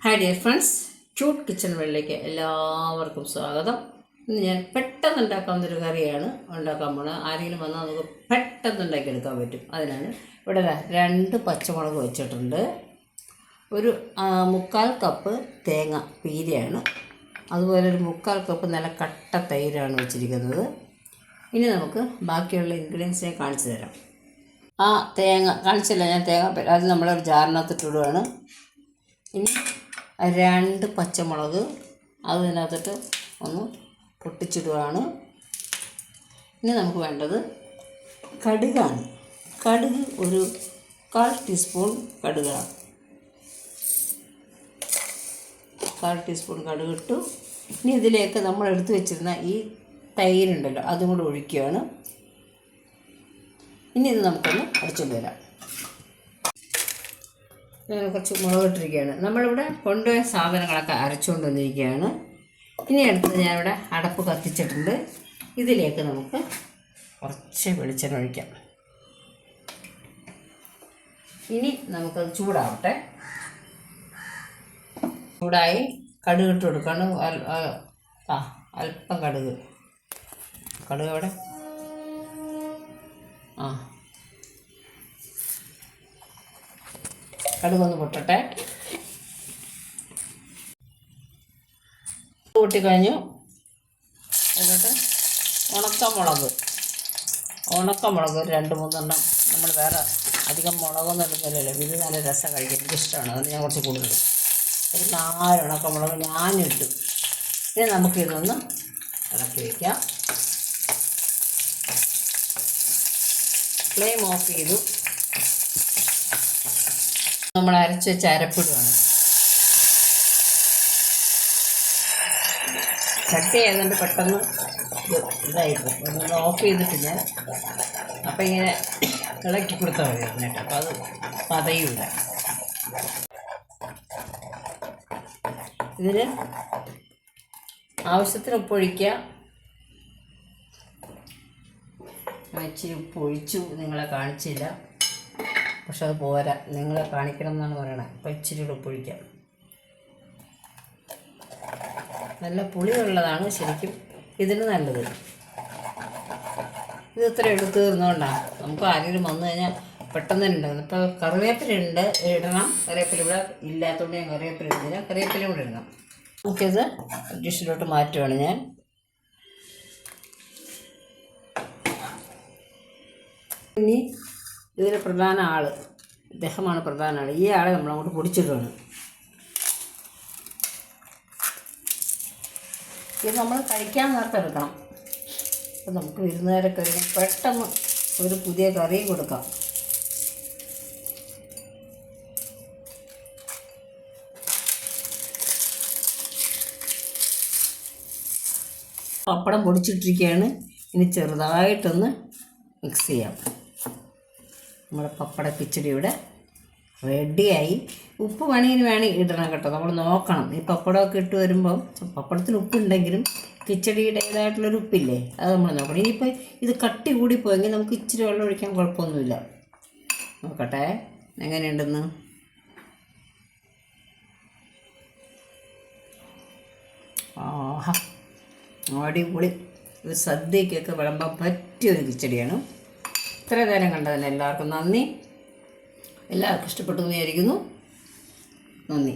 Hi dear friends, cute kitchen വേൾഡിലേക്ക് എല്ലാവർക്കും സ്വാഗതം. ഇന്ന് ഞാൻ പെട്ടെന്ന് ഉണ്ടാക്കാവുന്നൊരു കറിയാണ് ഉണ്ടാക്കാൻ പോകുന്നത്. ആരെങ്കിലും വന്നാൽ നമുക്ക് പെട്ടെന്ന് ഉണ്ടാക്കിയെടുക്കാൻ പറ്റും. അതിനാണ് ഇവിടെ 2 പച്ചമുളക് വെച്ചിട്ടുണ്ട്. ഒരു 3/4 കപ്പ് തേങ്ങ പീരയാണ്. അതുപോലെ ഒരു 3/4 കപ്പ് നല്ല കട്ട തൈരാണ് വെച്ചിരിക്കുന്നത്. ഇനി നമുക്ക് ബാക്കിയുള്ള ഇൻഗ്രീഡിയൻസ് ഞാൻ കാണിച്ചു തരാം. തേങ്ങ കാണിച്ചില്ല, ഞാൻ തേങ്ങ അത് നമ്മളൊരു ജാറിനകത്തിട്ടിടുകയാണ്. ഇനി 2 പച്ചമുളക് അതിനകത്തിട്ട് ഒന്ന് പൊട്ടിച്ചിടുകയാണ്. ഇനി നമുക്ക് വേണ്ടത് കടുകാണ്. കടുക് ഒരു 1/4 ടീസ്പൂൺ കടുകാണ്. 1/4 ടീസ്പൂൺ കടുക് ഇട്ടു. ഇനി ഇതിലേക്ക് നമ്മൾ എടുത്തു വെച്ചിരുന്ന ഈ തൈരുണ്ടല്ലോ അതും കൂടെ ഒഴിക്കുകയാണ്. ഇനി ഇത് നമുക്കൊന്ന് അടിച്ചുകൊണ്ട് വരാം. ഞാൻ കുറച്ച് മുളകിട്ടിരിക്കുകയാണ്. നമ്മളിവിടെ കൊണ്ടുപോയ സാധനങ്ങളൊക്കെ അരച്ചുകൊണ്ട് വന്നിരിക്കുകയാണ്. ഇനി അടുത്തത് ഞാനിവിടെ അടപ്പ് കത്തിച്ചിട്ടുണ്ട്. ഇതിലേക്ക് നമുക്ക് കുറച്ച് വെളിച്ചെണ്ണ ഒഴിക്കാം. ഇനി നമുക്കത് ചൂടാവട്ടെ. ചൂടായി കടുക് ഇട്ട് കൊടുക്കണം. അല്പം കടുക് അവിടെ കടുകൊന്ന് പൊട്ടട്ടെ. പൊട്ടിക്കഴിഞ്ഞു. എന്നിട്ട് ഉണക്കമുളക് 2-3 എണ്ണം. നമ്മൾ വേറെ അധികം മുളകൊന്നും ഇടുന്നില്ലല്ലോ, ഇത് നല്ല രസം കഴിക്കാൻ എനിക്കിഷ്ടമാണ്. അതുകൊണ്ട് ഞാൻ കുറച്ച് കൂടുതൽ ഒരു 4 ഉണക്കമുളക് ഞാനിട്ടു. ഇനി നമുക്കിതൊന്ന് ഇളക്കി വയ്ക്കാം. ഫ്ലെയിം ഓഫ് ചെയ്തു. നമ്മൾ അരച്ച് വെച്ച് അരപ്പിടുകയാണ്. ചട്ടി ആയതുകൊണ്ട് പെട്ടെന്ന് ഇതായിപ്പോൾ നമ്മൾ ഓഫ് ചെയ്തിട്ടില്ല. അപ്പം ഇങ്ങനെ ഇളക്കി കൊടുത്താൽ മതി അതിനായിട്ട്. അപ്പോൾ അത് പതയൂല. ഇതിന് ആവശ്യത്തിന് ഉപ്പൊഴിക്കുക. ഇച്ചിരി ഉപ്പ് ഒഴിച്ചു, നിങ്ങളെ കാണിച്ചില്ല, പക്ഷെ അത് പോരാ, നിങ്ങളെ കാണിക്കണം എന്നാണ് പറയണത്. അപ്പോൾ ഇച്ചിരി കൂടെ ഉപ്പൊഴിക്കാം. നല്ല പുളിയുള്ളതാണ് ശരിക്കും ഇതിന് നല്ലത്. ഇത് ഇത്ര എടുത്ത് തീർന്നുകൊണ്ടാണ്. നമുക്ക് ആരെങ്കിലും വന്നു കഴിഞ്ഞാൽ പെട്ടെന്ന് തന്നെ ഉണ്ടാകുന്നത്. ഇപ്പോൾ കറിവേപ്പില ഇടണം. കറിവേപ്പില ഇവിടെ ഇല്ലാത്തതുകൊണ്ട് ഞാൻ കറിവേപ്പില ഇടുന്നില്ല. കറിവേപ്പില കൂടെ ഇടണം. നമുക്കിത് ഡിഷിലോട്ട് മാറ്റുവാണ് ഞാൻ. ഇനി ഇതിൽ പ്രധാന ആൾ ഇദ്ദേഹമാണ്. പ്രധാന ആൾ ഈ ആളെ നമ്മളങ്ങോട്ട് പൊടിച്ചിടുകയാണ്. ഇത് നമ്മൾ കഴിക്കാൻ നേരത്തെ എടുക്കണം. അപ്പം നമുക്ക് വിരുന്നുകാരൊക്കെ വരുമ്പോൾ പെട്ടെന്ന് ഒരു പുതിയ കറി കൊടുക്കാം. പപ്പടം പൊടിച്ചിട്ടിരിക്കുകയാണ്. ഇനി ചെറുതായിട്ടൊന്ന് മിക്സ് ചെയ്യാം. നമ്മുടെ പപ്പട കിച്ചടി ഇവിടെ റെഡിയായി. ഉപ്പ് വേണമെങ്കിൽ ഇടണം കേട്ടോ, നമ്മൾ നോക്കണം. ഈ പപ്പടമൊക്കെ ഇട്ട് വരുമ്പം പപ്പടത്തിന് ഉപ്പുണ്ടെങ്കിലും കിച്ചടിയുടേതായിട്ടുള്ളൊരു ഉപ്പില്ലേ, അത് നമ്മൾ നോക്കണം. ഇനിയിപ്പോൾ ഇത് കട്ടി കൂടിപ്പോയെങ്കിൽ നമുക്ക് ഇച്ചിരി വെള്ളം ഒഴിക്കാൻ കുഴപ്പമൊന്നുമില്ല. നോക്കട്ടെ എങ്ങനെയുണ്ടെന്ന്. ആഹാ, അടിപൊളി. ഒരു സദ്യക്കൊക്കെ വിളമ്പാൻ പറ്റിയൊരു കിച്ചടിയാണ്. ഇത്ര നേരം കണ്ടതിന് എല്ലാവർക്കും നന്ദി. എല്ലാവർക്കും ഇഷ്ടപ്പെട്ടു എന്ന് വിചാരിക്കുന്നു. നന്ദി.